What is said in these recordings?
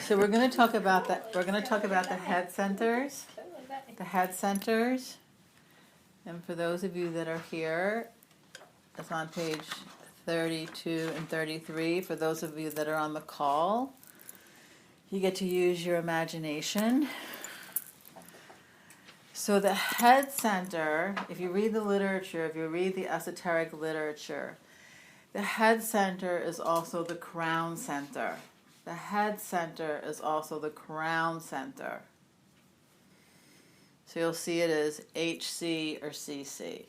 So we're going to talk about that. We're going to talk about the head centers. The head centers. And for those of you that are here, it's on page 32 and 33. For those of you that are on the call, you get to use your imagination. So the head center, if you read the literature, if you read the esoteric literature, the head center is also the crown center. The head center is also the crown center. So you'll see it as HC or CC.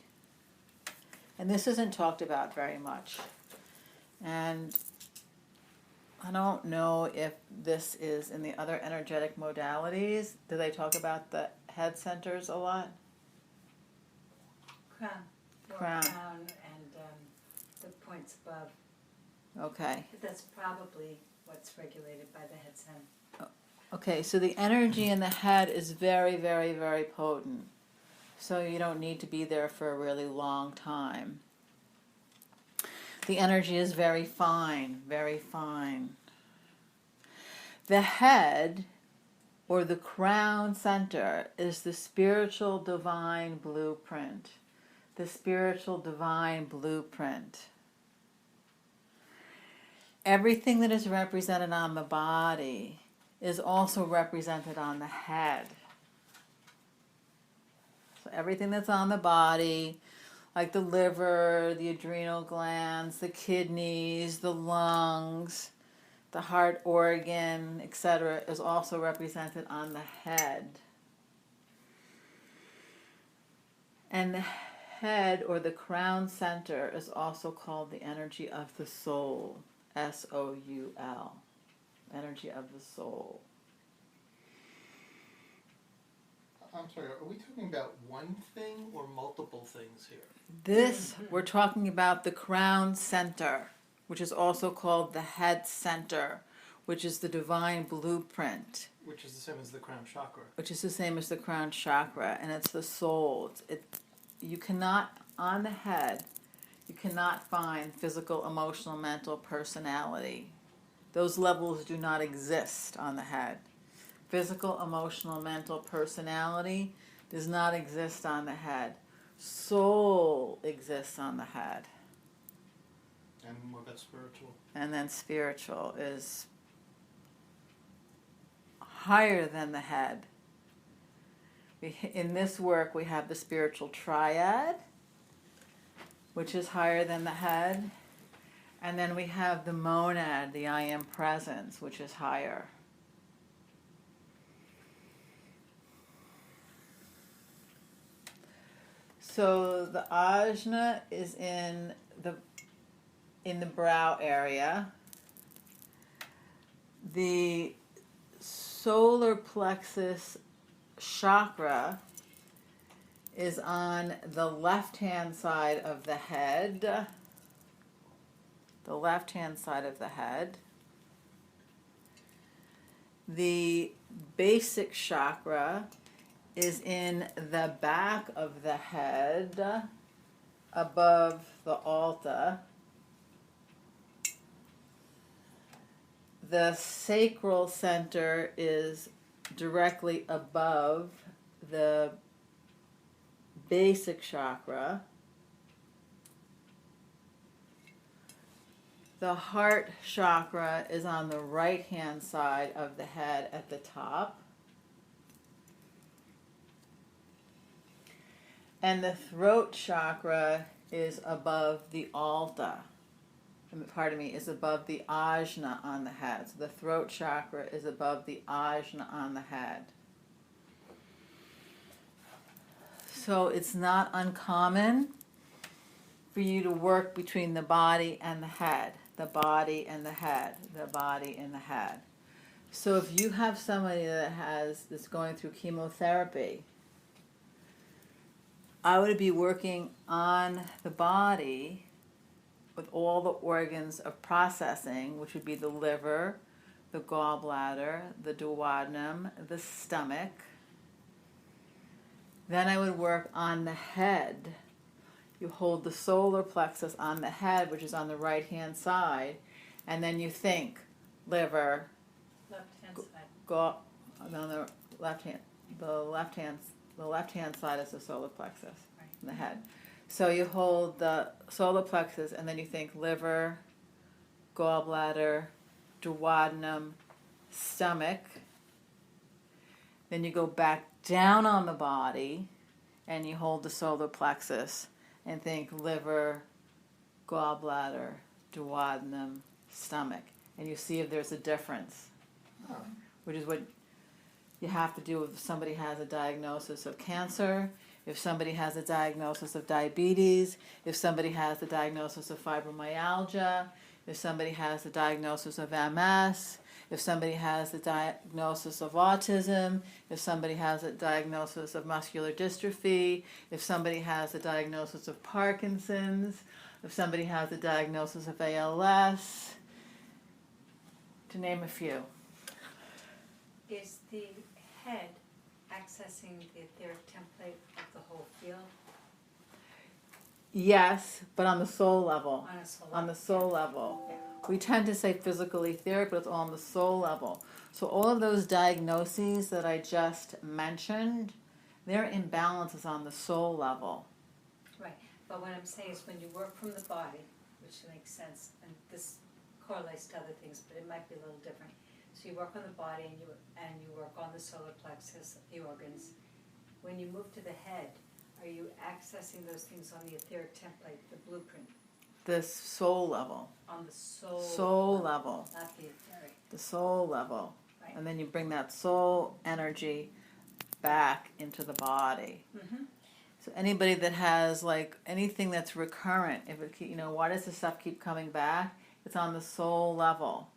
And this isn't talked about very much. And I don't know if this is in the other energetic modalities. Do they talk about the head centers a lot? Crown and the points above. Okay. That's probably what's regulated by the head center. Okay, so the energy in the head is very, very, very potent. So you don't need to be there for a really long time. The energy is very fine, very fine. The head, or the crown center, is the spiritual divine blueprint. The spiritual divine blueprint. Everything that is represented on the body is also represented on the head. So everything that's on the body, like the liver, the adrenal glands, the kidneys, the lungs, the heart organ, etc., is also represented on the head. And the head, or the crown center, is also called the energy of the soul. S-O-U-L. Energy of the soul. I'm sorry, are we talking about one thing or multiple things here? This, we're talking about the crown center, which is also called the head center, which is the divine blueprint. Which is the same as the crown chakra. Which is the same as the crown chakra, and it's the soul. You cannot, on the head, you cannot find physical, emotional, mental, personality. Those levels do not exist on the head. Physical, emotional, mental, personality does not exist on the head. Soul exists on the head. And what about spiritual? And then spiritual is higher than the head. In this work, we have the spiritual triad, which is higher than the head. And then we have the monad, the I am presence, which is higher. So the ajna is in the brow area. The solar plexus chakra is on the left-hand side of the head. The left-hand side of the head. The basic chakra is in the back of the head, above the alta. The sacral center is directly above the basic chakra. The heart chakra is on the right-hand side of the head at the top. And the throat chakra is above the alta. Is above the ajna on the head. So the throat chakra is above the ajna on the head. So it's not uncommon for you to work between the body and the head. The body and the head. The body and the head. So if you have somebody that's going through chemotherapy, I would be working on the body with all the organs of processing, which would be the liver, the gallbladder, the duodenum, the stomach. Then I would work on the head. You hold the solar plexus on the head, which is on the right-hand side, and then you think liver, Left-hand side. go on the left hand. The left hand side is the solar plexus Right. in the head. So you hold the solar plexus, and then you think liver, gallbladder, duodenum, stomach. Then you go back down on the body, and you hold the solar plexus, and think liver, gallbladder, duodenum, stomach, and you see if there's a difference, Oh. which is what you have to do if somebody has a diagnosis of cancer, if somebody has a diagnosis of diabetes, if somebody has a diagnosis of fibromyalgia, if somebody has a diagnosis of MS, if somebody has a diagnosis of autism, if somebody has a diagnosis of muscular dystrophy, if somebody has a diagnosis of Parkinson's, if somebody has a diagnosis of ALS, to name a few. Is the head accessing the etheric template of the whole field Yes, but on the soul level. on a soul On the soul level. Yeah. We tend to say physical etheric, but it's all on the soul level. So all of those diagnoses that I just mentioned, their imbalances on the soul level. Right, but what I'm saying is when you work from the body, which makes sense, and this correlates to other things, but it might be a little different. So you work on the body and you work on the solar plexus, the organs. When you move to the head, are you accessing those things on the etheric template, the blueprint, The soul level. on the soul? Soul level. Not the etheric, The soul level. right? And then you bring that soul energy back into the body. Mm-hmm. So anybody that has like anything that's recurrent, if it why does this stuff keep coming back? It's on the soul level.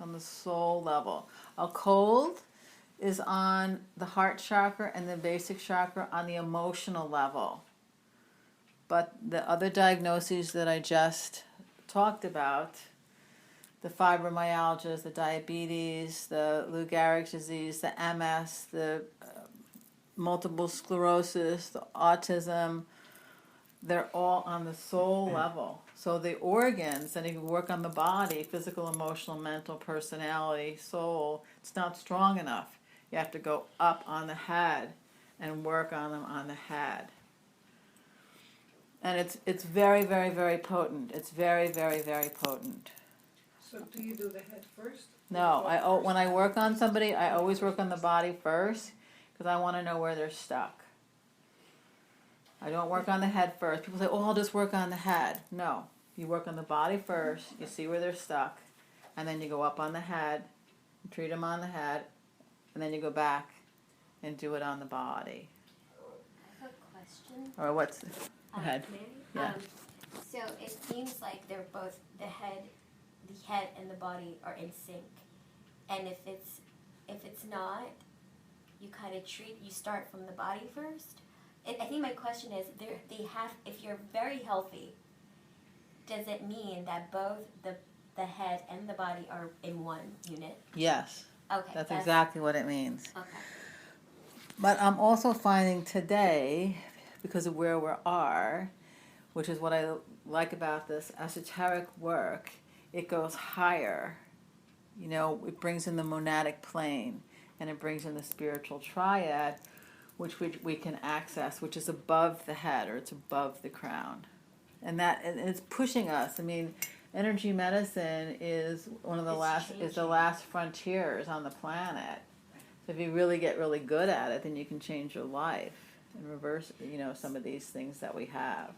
On the soul level. A cold is on the heart chakra and the basic chakra on the emotional level. But the other diagnoses that I just talked about, the fibromyalgias, the diabetes, the Lou Gehrig's disease, the MS, the multiple sclerosis, the autism, they're all on the soul level. So the organs, and if you work on the body, physical, emotional, mental, personality, soul, it's not strong enough. You have to go up on the head and work on them on the head. And it's very, very, very potent. It's very, very, very potent. So do you do the head first? No, when I work on somebody, I always work on the body first because I want to know where they're stuck. I don't work on the head first. People say, "Oh, I'll just work on the head." No, you work on the body first. You see where they're stuck, and then you go up on the head, and treat them on the head, and then you go back and do it on the body. I have a question. Or what's ahead? Mary? Yeah. So it seems like they're both the head and the body are in sync, and if it's not, you kind of you start from the body first. I think my question is, if you're very healthy, does it mean that both the head and the body are in one unit? Yes, Okay. that's exactly what it means. Okay. But I'm also finding today, because of where we are, which is what I like about this esoteric work, it goes higher. It brings in the monadic plane, and it brings in the spiritual triad, which we can access, which is above the head, or it's above the crown. And it's pushing us. I mean, energy medicine is the last frontiers on the planet. So if you really get really good at it, then you can change your life and reverse, some of these things that we have.